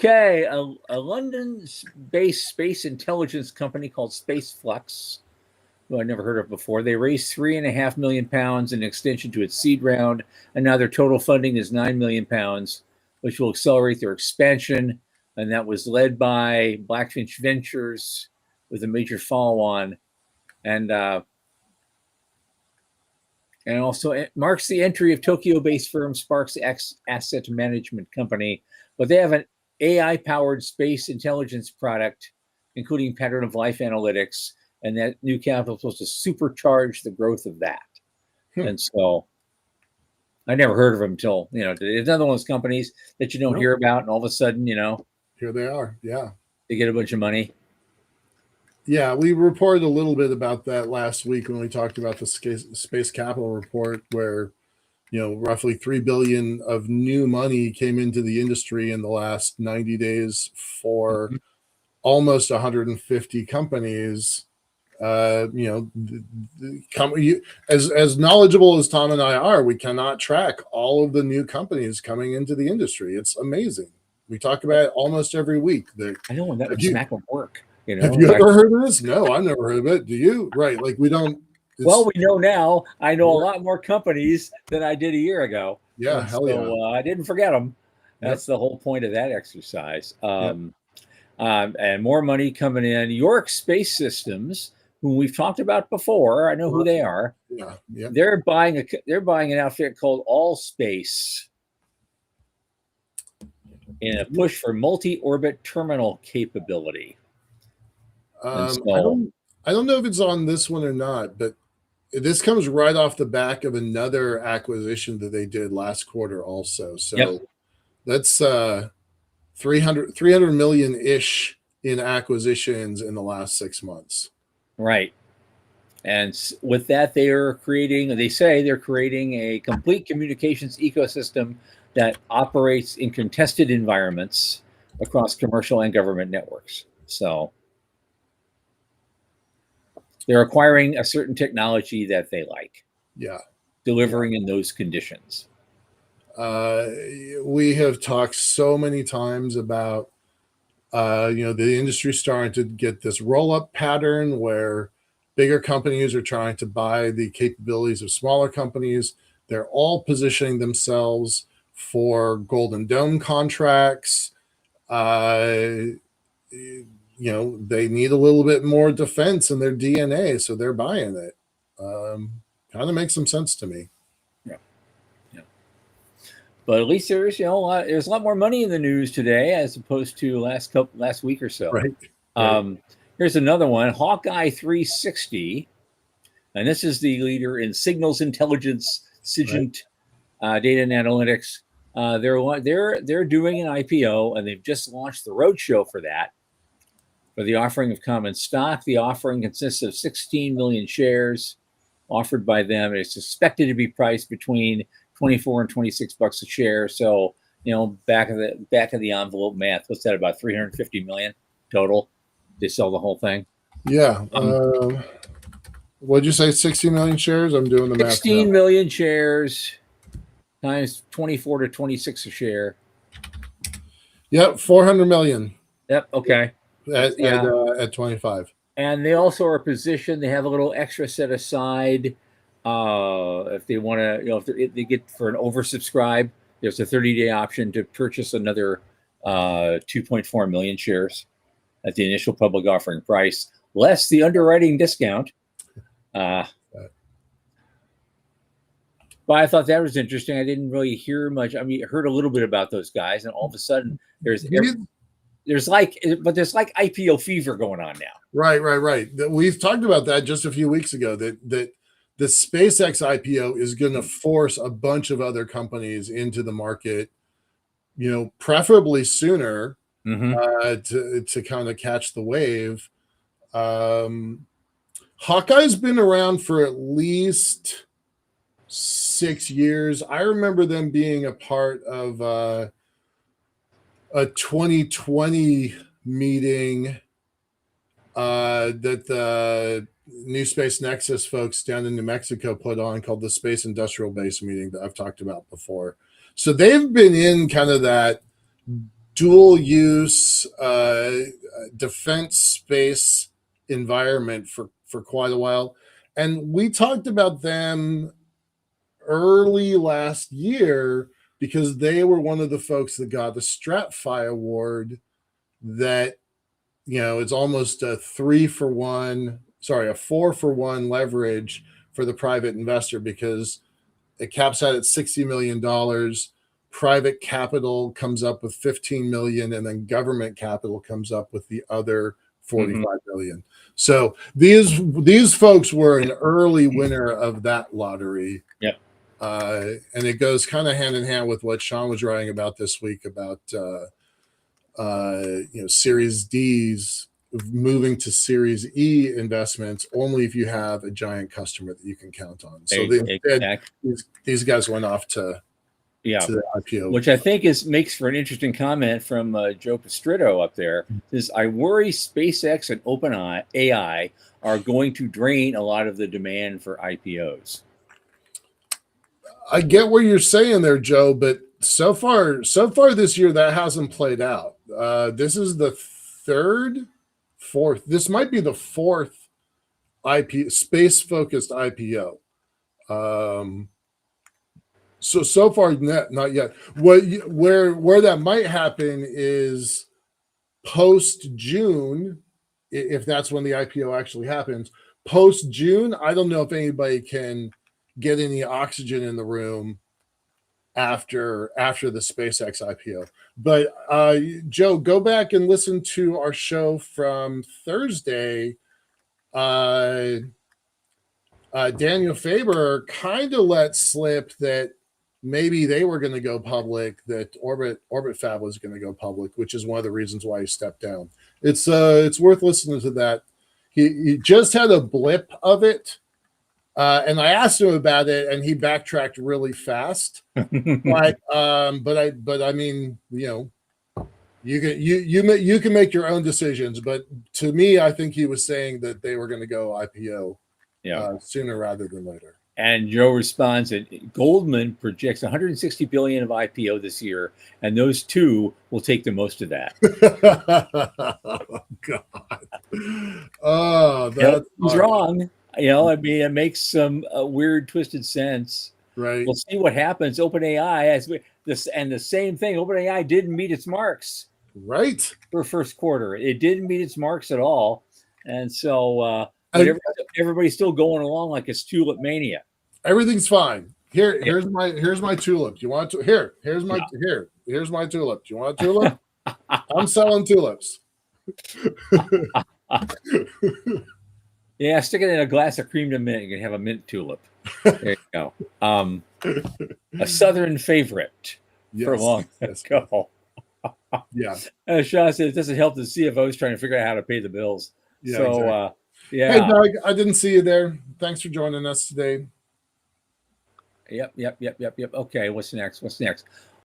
Okay, a London-based space intelligence company called SpaceFlux, who I never heard of before. They raised £3.5 million in extension to its seed round, and now their total funding is £9 million, which will accelerate their expansion. And that was led by Blackfinch Ventures with a major follow-on, and also it marks the entry of Tokyo-based firm Sparks X Asset Management Company. But they have an AI-powered space intelligence product, including pattern of life analytics, and that new capital is supposed to supercharge the growth of that. And so I never heard of them until, it's another one of those companies that you don't hear about, and all of a sudden, here they are. Yeah. They get a bunch of money. Yeah, we reported a little bit about that last week when we talked about the Space Capital report, where roughly $3 billion of new money came into the industry in the last 90 days for almost 150 companies. As knowledgeable as Tom and I are, we cannot track all of the new companies coming into the industry. It's amazing. We talk about it almost every week. I know when that would smack of work. Have you ever heard of this? No, I've never heard of it. Do you? Right. Like we don't. Well, we know now. I know a lot more companies than I did a year ago. Yeah, hell yeah. I didn't forget them. That's the whole point of that exercise. And more money coming in. York Space Systems, who we've talked about before. I know who they are. Yeah. They're buying an outfit called All Space in a push for multi-orbit terminal capability. I don't know if it's on this one or not, but this comes right off the back of another acquisition that they did last quarter also. So that's 300 million-ish in acquisitions in the last 6 months. Right. And with that, they say they're creating a complete communications ecosystem that operates in contested environments across commercial and government networks. So they're acquiring a certain technology that they like. Yeah. Delivering in those conditions. We have talked so many times about, the industry starting to get this roll-up pattern where bigger companies are trying to buy the capabilities of smaller companies. They're all positioning themselves for Golden Dome contracts. They need a little bit more defense in their DNA, so they're buying it. Kind of makes some sense to me. Yeah. But at least there's there's a lot more money in the news today as opposed to last week or so. Right. Here's another one, Hawkeye 360, and this is the leader in signals intelligence, SIGINT, data and analytics. They're doing an IPO, and they've just launched the roadshow for that. For the offering of common stock, the offering consists of 16 million shares offered by them. It's expected to be priced between $24 and $26 a share. So, back of the envelope math, what's that, about 350 million total? They sell the whole thing. Yeah. What'd you say? 60 million shares? I'm doing the math. 16 million shares times 24 to 26 a share. Yep, 400 million. Yep. Okay. At 25. And they also are positioned. They have a little extra set aside if they want to. If they get for an oversubscribe, there's a 30-day option to purchase another 2.4 million shares at the initial public offering price, less the underwriting discount. But I thought that was interesting. I didn't really hear much. I mean, I heard a little bit about those guys, and all of a sudden there's like IPO fever going on now. Right. We've talked about that just a few weeks ago, that the SpaceX IPO is going to force a bunch of other companies into the market, preferably sooner, to kind of catch the wave. Hawkeye's been around for at least 6 years. I remember them being a part of a 2020 meeting that the New Space Nexus folks down in New Mexico put on, called the Space Industrial Base meeting that I've talked about before. So they've been in kind of that dual use defense space environment for quite a while. And we talked about them early last year because they were one of the folks that got the StratFi award that, it's almost a 4-for-1 leverage for the private investor because it caps out at $60 million. Private capital comes up with 15 million, and then government capital comes up with the other 45 million. So these folks were an early winner of that lottery. Yep. And it goes kind of hand in hand with what Sean was writing about this week about Series D's moving to Series E investments only if you have a giant customer that you can count on. So these guys went off to the IPO, which I think makes for an interesting comment from Joe Pastritto up there. Says, I worry SpaceX and OpenAI are going to drain a lot of the demand for IPOs. I get what you're saying there, Joe, but so far this year that hasn't played out. This is the fourth. This might be the fourth space-focused IPO. So far, not yet. Where that might happen is post June, if that's when the IPO actually happens. Post June, I don't know if anybody can get any oxygen in the room after the SpaceX IPO. But Joe, go back and listen to our show from Thursday. Daniel Faber kind of let slip that maybe they were going to go public, that Orbit Fab was going to go public, which is one of the reasons why he stepped down. It's worth listening to that. He just had a blip of it. And I asked him about it, and he backtracked really fast. But I mean, you can make your own decisions. But to me, I think he was saying that they were going to go IPO sooner rather than later. And Joe responds that Goldman projects 160 billion of IPO this year, and those two will take the most of that. Oh God! Oh, he's wrong. I mean, it makes some weird, twisted sense. Right. We'll see what happens. OpenAI and the same thing. OpenAI didn't meet its marks. Right. For first quarter, it didn't meet its marks at all, and so everybody's still going along like it's tulip mania. Everything's fine. Here's my tulip. Do you want to? Here's my tulip. Do you want a tulip? I'm selling tulips. Yeah, stick it in a glass of cream to mint. You can have a mint tulip. There you go. A Southern favorite for long ago. Yeah. Sean said it doesn't help the CFOs trying to figure out how to pay the bills. Yeah. So, exactly. Hey, Doug, I didn't see you there. Thanks for joining us today. Yep. Okay, what's next?